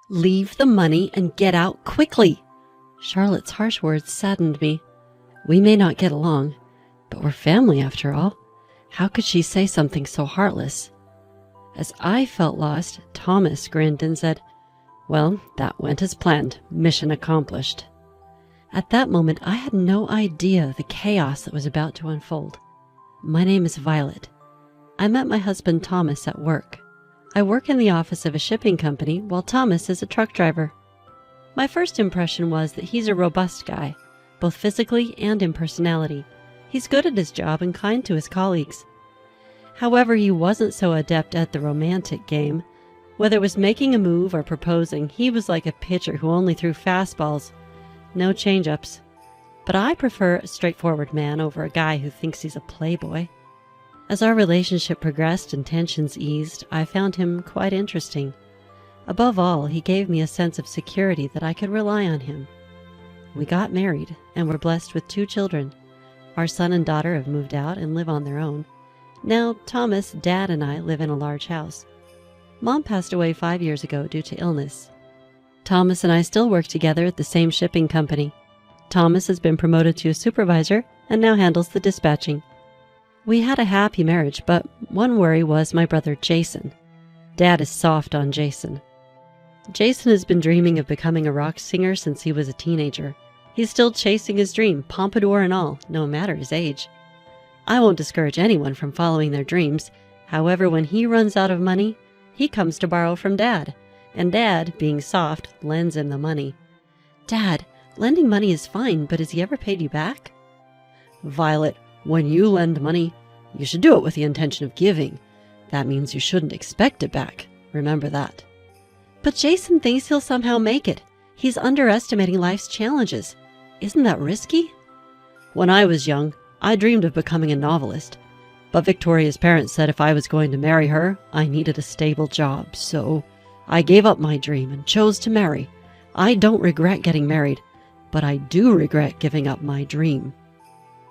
Leave the money and get out quickly. Charlotte's harsh words saddened me. We may not get along, but we're family after all. How could she say something so heartless? As I felt lost, Thomas grinned and said, "Well, that went as planned. Mission accomplished." At that moment, I had no idea the chaos that was about to unfold. My name is Violet. I met my husband Thomas at work. I work in the office of a shipping company while Thomas is a truck driver. My first impression was that he's a robust guy, both physically and in personality. He's good at his job and kind to his colleagues. However, he wasn't so adept at the romantic game. Whether it was making a move or proposing, he was like a pitcher who only threw fastballs, no change-ups. But I prefer a straightforward man over a guy who thinks he's a playboy. As our relationship progressed and tensions eased, I found him quite interesting. Above all, he gave me a sense of security that I could rely on him. We got married and were blessed with 2 children. Our son and daughter have moved out and live on their own. Now, Thomas, Dad, and I live in a large house. Mom passed away 5 years ago due to illness. Thomas and I still work together at the same shipping company. Thomas has been promoted to a supervisor and now handles the dispatching. We had a happy marriage, but one worry was my brother Jason. Dad is soft on Jason. Jason has been dreaming of becoming a rock singer since he was a teenager. He's still chasing his dream, pompadour and all, no matter his age. I won't discourage anyone from following their dreams. However, when he runs out of money, he comes to borrow from Dad, and Dad, being soft, lends him the money. Dad, lending money is fine, but has he ever paid you back? Violet, when you lend money, you should do it with the intention of giving. That means you shouldn't expect it back. Remember that. But Jason thinks he'll somehow make it. He's underestimating life's challenges. Isn't that risky? When I was young, I dreamed of becoming a novelist. But Victoria's parents said if I was going to marry her, I needed a stable job, so I gave up my dream and chose to marry. I don't regret getting married, but I do regret giving up my dream.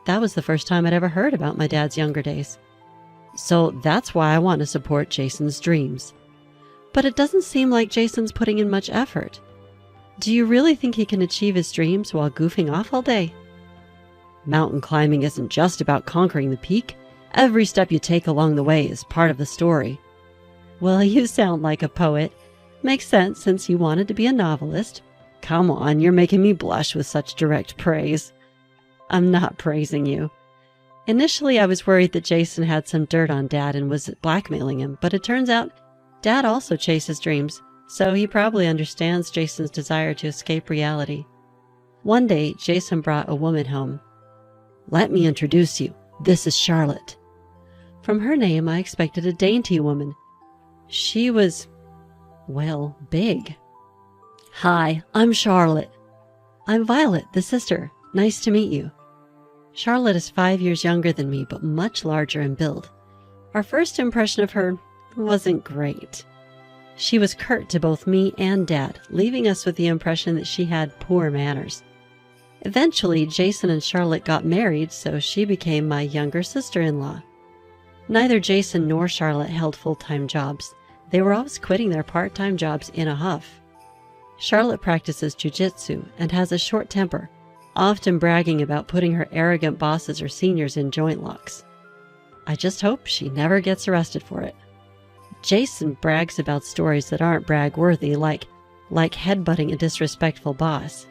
That was the first time I'd ever heard about my dad's younger days. So that's why I want to support Jason's dreams. But it doesn't seem like Jason's putting in much effort. Do you really think he can achieve his dreams while goofing off all day? Mountain climbing isn't just about conquering the peak. Every step you take along the way is part of the story. Well, you sound like a poet. Makes sense since you wanted to be a novelist. Come on, you're making me blush with such direct praise. I'm not praising you. Initially, I was worried that Jason had some dirt on Dad and was blackmailing him, but it turns out Dad also chases dreams, so he probably understands Jason's desire to escape reality. One day, Jason brought a woman home. Let me introduce you. This is Charlotte. From her name, I expected a dainty woman. She was, well, big. Hi, I'm Charlotte. I'm Violet, the sister. Nice to meet you. Charlotte is 5 years younger than me, but much larger in build. Our first impression of her wasn't great. She was curt to both me and Dad, leaving us with the impression that she had poor manners. Eventually, Jason and Charlotte got married, so she became my younger sister-in-law. Neither Jason nor Charlotte held full-time jobs. They were always quitting their part-time jobs in a huff. Charlotte practices jiu-jitsu and has a short temper, often bragging about putting her arrogant bosses or seniors in joint locks. I just hope she never gets arrested for it. Jason brags about stories that aren't brag-worthy, like headbutting a disrespectful boss.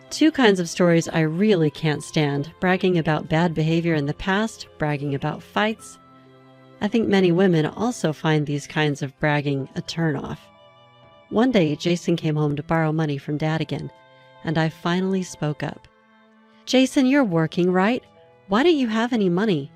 2 kinds of stories I really can't stand: bragging about bad behavior in the past, bragging about fights. I think many women also find these kinds of bragging a turnoff. One day, Jason came home to borrow money from Dad again, and I finally spoke up. Jason, you're working, right? Why don't you have any money?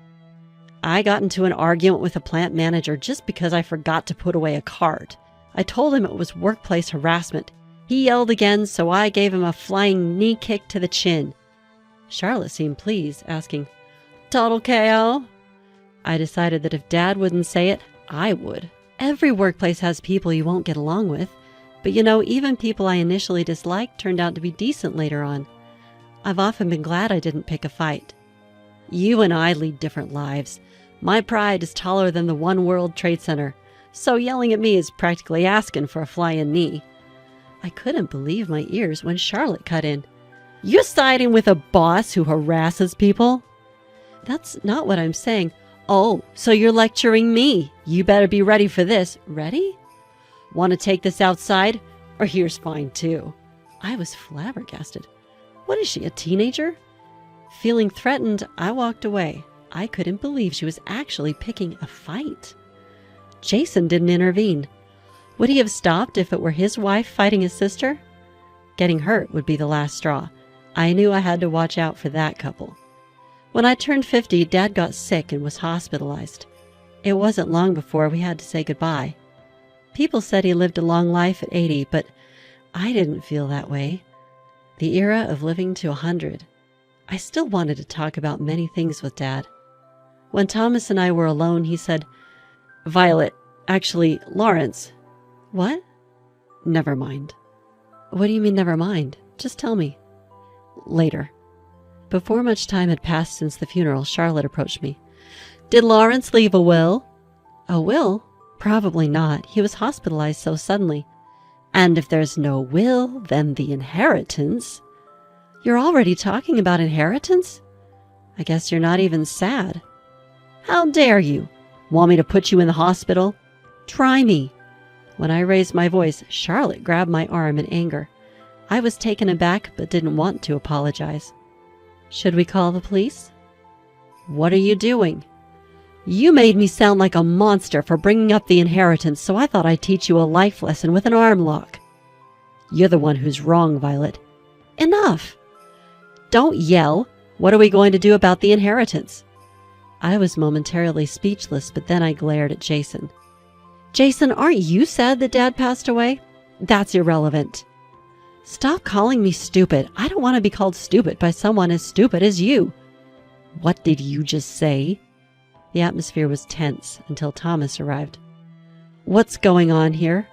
I got into an argument with a plant manager just because I forgot to put away a card. I told him it was workplace harassment. He yelled again, so I gave him a flying knee kick to the chin. Charlotte seemed pleased, asking, "Total KO?" I decided that if Dad wouldn't say it, I would. Every workplace has people you won't get along with. But you know, even people I initially disliked turned out to be decent later on. I've often been glad I didn't pick a fight. You and I lead different lives. My pride is taller than the One World Trade Center, so yelling at me is practically asking for a flying knee. I couldn't believe my ears when Charlotte cut in. "You're siding with a boss who harasses people?" "That's not what I'm saying." "Oh, so you're lecturing me. You better be ready for this." "Ready?" "Want to take this outside? Or here's fine too." I was flabbergasted. What is she, a teenager? Feeling threatened, I walked away. I couldn't believe she was actually picking a fight. Jason didn't intervene. Would he have stopped if it were his wife fighting his sister? Getting hurt would be the last straw. I knew I had to watch out for that couple. When I turned 50, Dad got sick and was hospitalized. It wasn't long before we had to say goodbye. People said he lived a long life at 80, but I didn't feel that way. The era of living to 100. I still wanted to talk about many things with Dad. When Thomas and I were alone, he said, "Violet, actually, Lawrence." "What?" "Never mind." "What do you mean, never mind? Just tell me." "Later." Before much time had passed since the funeral, Charlotte approached me. "Did Lawrence leave a will?" "A will? Probably not. He was hospitalized so suddenly." "And if there's no will, then the inheritance." "You're already talking about inheritance?" "I guess you're not even sad." "How dare you? Want me to put you in the hospital?" "Try me." When I raised my voice, Charlotte grabbed my arm in anger. I was taken aback but didn't want to apologize. "Should we call the police?" "What are you doing?" "You made me sound like a monster for bringing up the inheritance, so I thought I'd teach you a life lesson with an arm lock." "You're the one who's wrong, Violet." "Enough!" "Don't yell. What are we going to do about the inheritance?" I was momentarily speechless, but then I glared at Jason. "Jason, aren't you sad that Dad passed away?" "That's irrelevant." "Stop calling me stupid. I don't want to be called stupid by someone as stupid as you." "What did you just say?" The atmosphere was tense until Thomas arrived. "What's going on here?"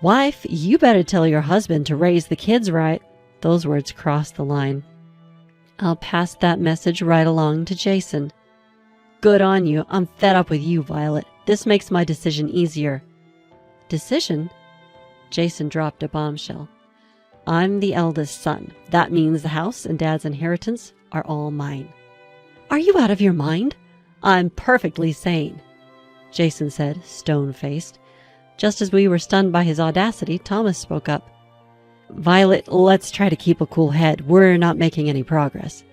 "Wife, you better tell your husband to raise the kids right." Those words crossed the line. "I'll pass that message right along to Jason." "Good on you. I'm fed up with you, Violet. This makes my decision easier." "Decision?" Jason dropped a bombshell. "I'm the eldest son. That means the house and Dad's inheritance are all mine." "Are you out of your mind?" "I'm perfectly sane," Jason said, stone-faced. Just as we were stunned by his audacity, Thomas spoke up. "Violet, let's try to keep a cool head. We're not making any progress."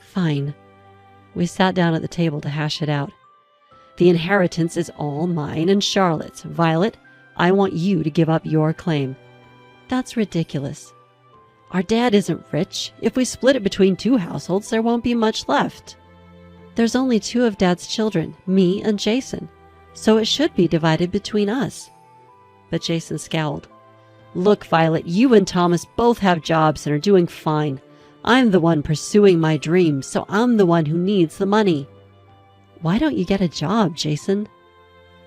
"Fine." We sat down at the table to hash it out. "The inheritance is all mine and Charlotte's. Violet, I want you to give up your claim." "That's ridiculous." "Our dad isn't rich. If we split it between two households, there won't be much left." "There's only two of Dad's children, me and Jason, so it should be divided between us." But Jason scowled. "Look, Violet, you and Thomas both have jobs and are doing fine. I'm the one pursuing my dreams, so I'm the one who needs the money." "Why don't you get a job, Jason?"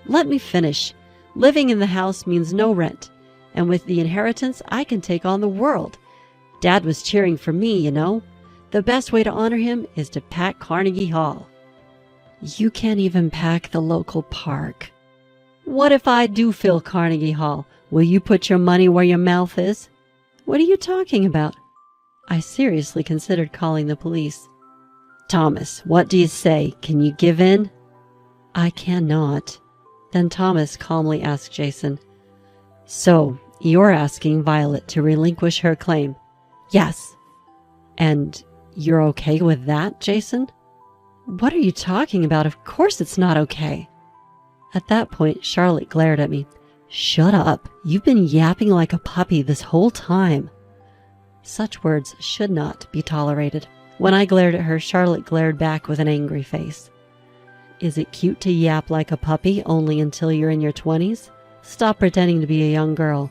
"Let me finish. Living in the house means no rent, and with the inheritance, I can take on the world. Dad was cheering for me, you know. The best way to honor him is to pack Carnegie Hall." "You can't even pack the local park." "What if I do fill Carnegie Hall? Will you put your money where your mouth is?" "What are you talking about?" I seriously considered calling the police. "Thomas, what do you say? Can you give in?" "I cannot." Then Thomas calmly asked Jason, "So, you're asking Violet to relinquish her claim?" "Yes." "And you're okay with that, Jason?" "What are you talking about? Of course it's not okay." At that point, Charlotte glared at me. "Shut up. You've been yapping like a puppy this whole time." Such words should not be tolerated. When I glared at her, Charlotte glared back with an angry face. "Is it cute to yap like a puppy only until you're in your 20s? Stop pretending to be a young girl.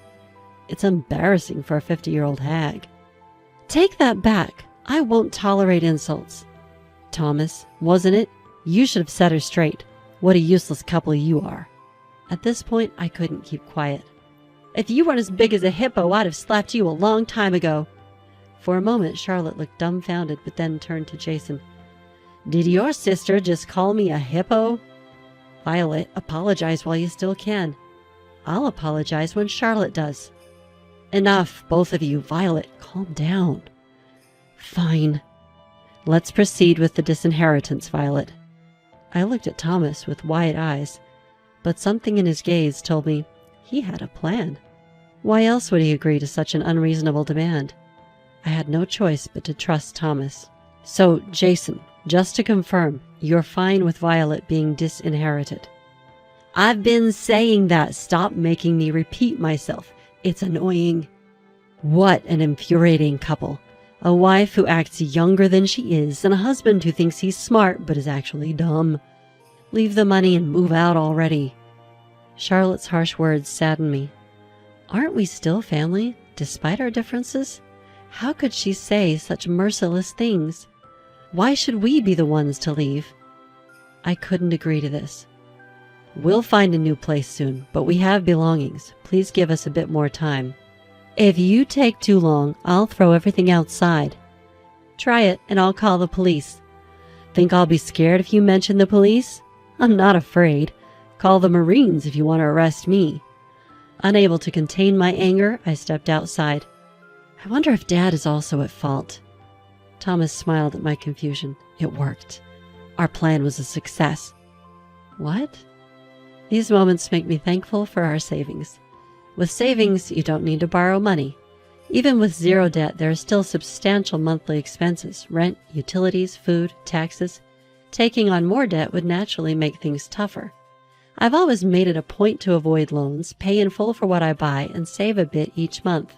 It's embarrassing for a 50-year-old hag." "Take that back. I won't tolerate insults." "Thomas, wasn't it? You should have set her straight. What a useless couple you are." At this point, I couldn't keep quiet. "If you weren't as big as a hippo, I'd have slapped you a long time ago." For a moment, Charlotte looked dumbfounded, but then turned to Jason. "Did your sister just call me a hippo?" "Violet, apologize while you still can." "I'll apologize when Charlotte does." Enough, both of you. Violet, calm down. Fine. Let's proceed with the disinheritance, Violet. I looked at Thomas with wide eyes, but something in his gaze told me he had a plan. Why else would he agree to such an unreasonable demand? I had no choice but to trust Thomas. So, Jason, just to confirm, you're fine with Violet being disinherited? I've been saying that. Stop making me repeat myself. It's annoying. What an infuriating couple. A wife who acts younger than she is, and a husband who thinks he's smart but is actually dumb. Leave the money and move out already. Charlotte's harsh words saddened me. Aren't we still family, despite our differences? How could she say such merciless things? Why should we be the ones to leave? I couldn't agree to this. We'll find a new place soon, but we have belongings. Please give us a bit more time. If you take too long, I'll throw everything outside. Try it, and I'll call the police. Think I'll be scared if you mention the police? I'm not afraid. Call the Marines if you want to arrest me. Unable to contain my anger, I stepped outside. I wonder if Dad is also at fault. Thomas smiled at my confusion. It worked. Our plan was a success. What? These moments make me thankful for our savings. With savings, you don't need to borrow money. Even with zero debt, there are still substantial monthly expenses: rent, utilities, food, taxes. Taking on more debt would naturally make things tougher. I've always made it a point to avoid loans, pay in full for what I buy, and save a bit each month.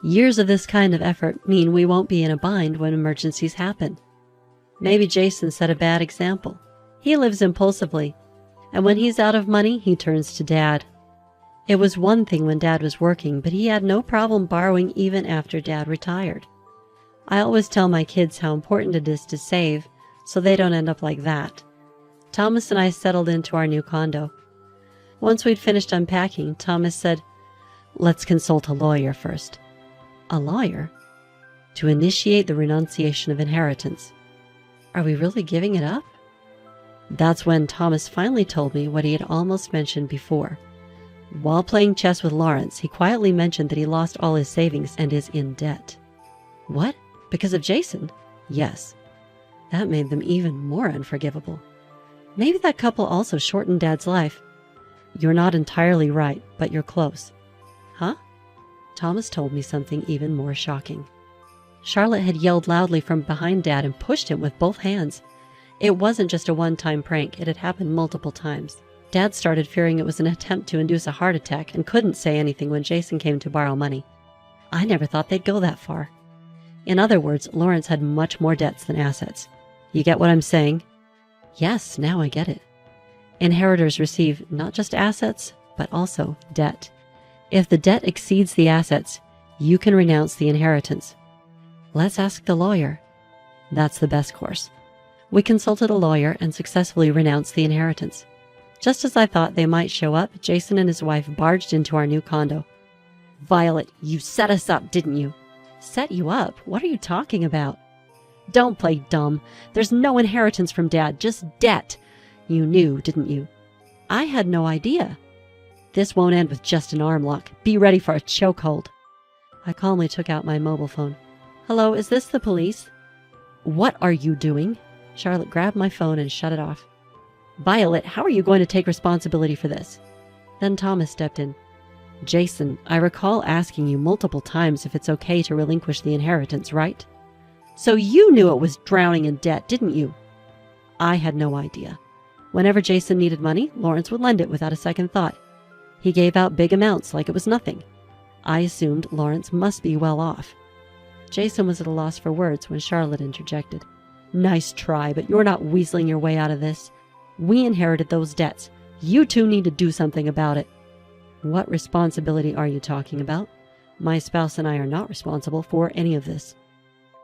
Years of this kind of effort mean we won't be in a bind when emergencies happen. Maybe Jason set a bad example. He lives impulsively, and when he's out of money, he turns to Dad. It was one thing when Dad was working, but he had no problem borrowing even after Dad retired. I always tell my kids how important it is to save, so they don't end up like that. Thomas and I settled into our new condo. Once we'd finished unpacking, Thomas said, "Let's consult a lawyer first." A lawyer? To initiate the renunciation of inheritance. Are we really giving it up? That's when Thomas finally told me what he had almost mentioned before. While playing chess with Lawrence, he quietly mentioned that he lost all his savings and is in debt. What? Because of Jason? Yes. That made them even more unforgivable. Maybe that couple also shortened Dad's life. You're not entirely right, but you're close. Huh? Thomas told me something even more shocking. Charlotte had yelled loudly from behind Dad and pushed him with both hands. It wasn't just a one-time prank, it had happened multiple times. Dad started fearing it was an attempt to induce a heart attack and couldn't say anything when Jason came to borrow money. I never thought they'd go that far. In other words, Lawrence had much more debts than assets. You get what I'm saying? Yes, now I get it. Inheritors receive not just assets, but also debt. If the debt exceeds the assets, you can renounce the inheritance. Let's ask the lawyer. That's the best course. We consulted a lawyer and successfully renounced the inheritance. Just as I thought they might show up, Jason and his wife barged into our new condo. Violet, you set us up, didn't you? Set you up? What are you talking about? Don't play dumb. There's no inheritance from Dad, just debt. You knew, didn't you? I had no idea. This won't end with just an arm lock. Be ready for a chokehold. I calmly took out my mobile phone. Hello, is this the police? What are you doing? Charlotte grabbed my phone and shut it off. Violet, how are you going to take responsibility for this? Then Thomas stepped in. Jason, I recall asking you multiple times if it's okay to relinquish the inheritance, right? So you knew it was drowning in debt, didn't you? I had no idea. Whenever Jason needed money, Lawrence would lend it without a second thought. He gave out big amounts like it was nothing. I assumed Lawrence must be well off. Jason was at a loss for words when Charlotte interjected. Nice try, but you're not weaseling your way out of this. We inherited those debts. You two need to do something about it. What responsibility are you talking about? My spouse and I are not responsible for any of this.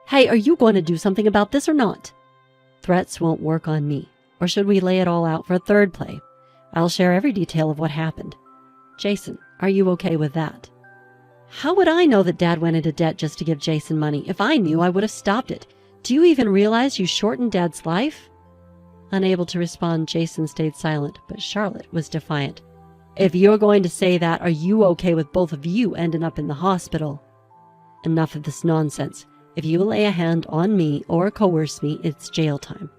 Hey, are you going to do something about this or not? Threats won't work on me. Or should we lay it all out for a third play? I'll share every detail of what happened. Jason, are you okay with that? How would I know that Dad went into debt just to give Jason money? If I knew, I would have stopped it. Do you even realize you shortened Dad's life? Unable to respond, Jason stayed silent, but Charlotte was defiant. If you're going to say that, are you okay with both of you ending up in the hospital? Enough of this nonsense. If you lay a hand on me or coerce me, it's jail time.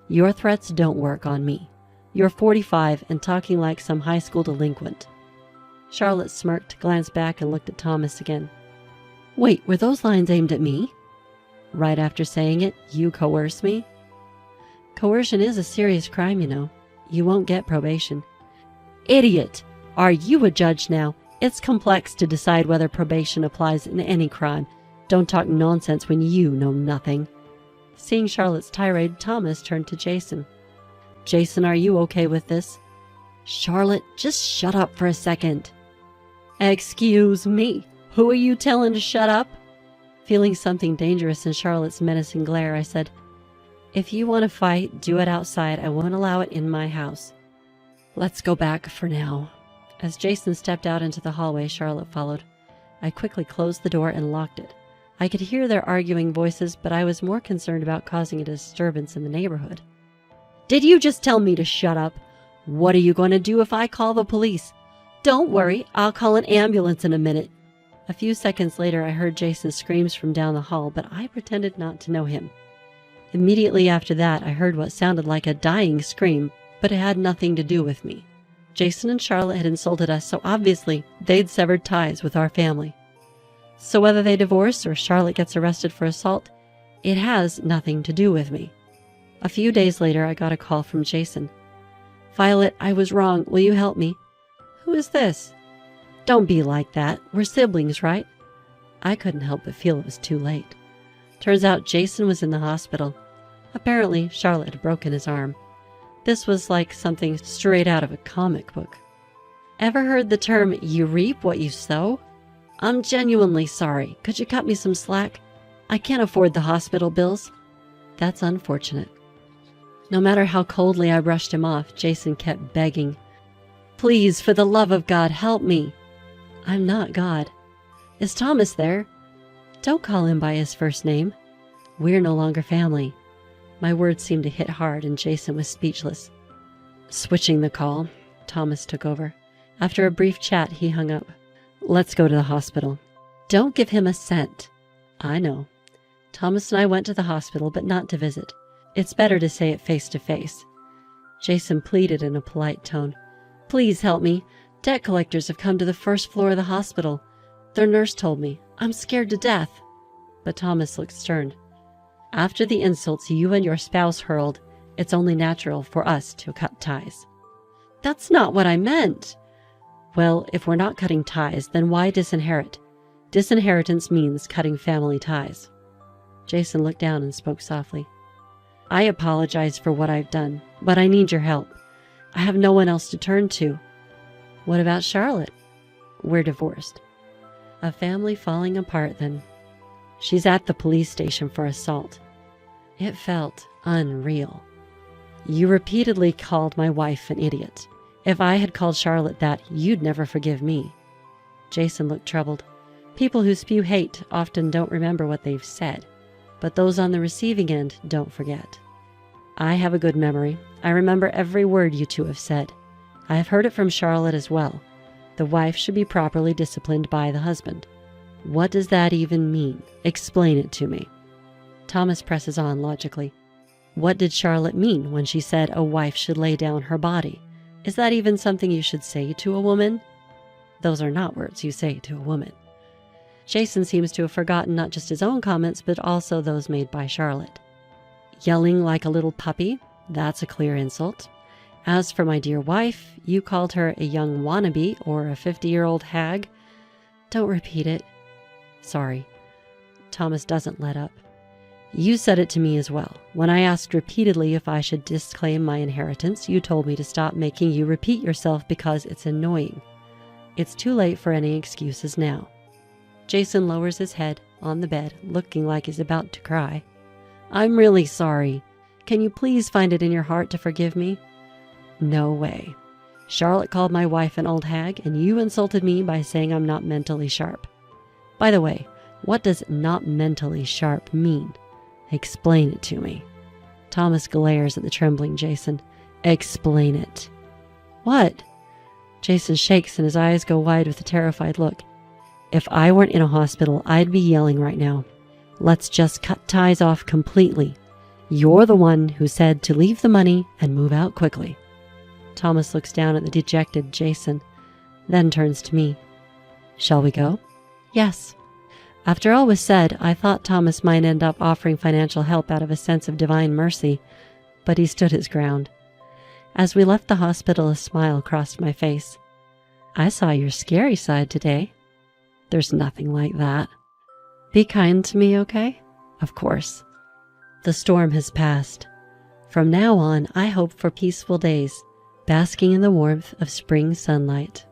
Your threats don't work on me. You're 45 and talking like some high school delinquent. Charlotte smirked, glanced back, and looked at Thomas again. Wait, were those lines aimed at me? Right after saying it, you coerce me? Coercion is a serious crime, you know. You won't get probation. Idiot! Are you a judge now? It's complex to decide whether probation applies in any crime. Don't talk nonsense when you know nothing. Seeing Charlotte's tirade, Thomas turned to Jason. Jason, are you okay with this? Charlotte, just shut up for a second. Excuse me. Who are you telling to shut up? Feeling something dangerous in Charlotte's menacing glare, I said, if you want to fight, do it outside. I won't allow it in my house. Let's go back for now. As Jason stepped out into the hallway, Charlotte followed. I quickly closed the door and locked it. I could hear their arguing voices, but I was more concerned about causing a disturbance in the neighborhood. Did you just tell me to shut up? What are you going to do if I call the police? Don't worry, I'll call an ambulance in a minute. A few seconds later, I heard Jason's screams from down the hall, but I pretended not to know him. Immediately after that, I heard what sounded like a dying scream, but it had nothing to do with me. Jason and Charlotte had insulted us, so obviously they'd severed ties with our family. So whether they divorce or Charlotte gets arrested for assault, it has nothing to do with me. A few days later, I got a call from Jason. Violet, I was wrong. Will you help me? Who is this? Don't be like that. We're siblings, right? I couldn't help but feel it was too late. Turns out Jason was in the hospital. Apparently, Charlotte had broken his arm. This was like something straight out of a comic book. Ever heard the term, you reap what you sow? I'm genuinely sorry. Could you cut me some slack? I can't afford the hospital bills. That's unfortunate. No matter how coldly I brushed him off, Jason kept begging. Please, for the love of God, help me. I'm not God. Is Thomas there? Don't call him by his first name. We're no longer family. My words seemed to hit hard, and Jason was speechless. Switching the call, Thomas took over. After a brief chat, he hung up. Let's go to the hospital. Don't give him a cent. I know. Thomas and I went to the hospital, but not to visit. It's better to say it face to face. Jason pleaded in a polite tone. Please help me. Debt collectors have come to the first floor of the hospital. Their nurse told me. I'm scared to death. But Thomas looked stern. After the insults you and your spouse hurled, it's only natural for us to cut ties. That's not what I meant. Well, if we're not cutting ties, then why disinherit? Disinheritance means cutting family ties. Jason looked down and spoke softly. I apologize for what I've done, but I need your help. I have no one else to turn to. What about Charlotte? We're divorced. A family falling apart, then. She's at the police station for assault. It felt unreal. You repeatedly called my wife an idiot. If I had called Charlotte that, you'd never forgive me. Jason looked troubled. People who spew hate often don't remember what they've said, but those on the receiving end don't forget. I have a good memory. I remember every word you two have said. I have heard it from Charlotte as well. The wife should be properly disciplined by the husband. What does that even mean? Explain it to me. Thomas presses on logically. What did Charlotte mean when she said a wife should lay down her body? Is that even something you should say to a woman? Those are not words you say to a woman. Jason seems to have forgotten not just his own comments, but also those made by Charlotte. Yelling like a little puppy, that's a clear insult. As for my dear wife, you called her a young wannabe or a 50-year-old hag. Don't repeat it. Sorry. Thomas doesn't let up. You said it to me as well. When I asked repeatedly if I should disclaim my inheritance, you told me to stop making you repeat yourself because it's annoying. It's too late for any excuses now. Jason lowers his head on the bed, looking like he's about to cry. I'm really sorry. Can you please find it in your heart to forgive me? No way. Charlotte called my wife an old hag, and you insulted me by saying I'm not mentally sharp. By the way, what does not mentally sharp mean? Explain it to me. Thomas glares at the trembling Jason. Explain it. What? Jason shakes and his eyes go wide with a terrified look. If I weren't in a hospital, I'd be yelling right now. Let's just cut ties off completely. You're the one who said to leave the money and move out quickly. Thomas looks down at the dejected Jason, then turns to me. Shall we go? Yes. After all was said, I thought Thomas might end up offering financial help out of a sense of divine mercy, but he stood his ground. As we left the hospital, a smile crossed my face. I saw your scary side today. There's nothing like that. Be kind to me, okay? Of course. The storm has passed. From now on, I hope for peaceful days, basking in the warmth of spring sunlight.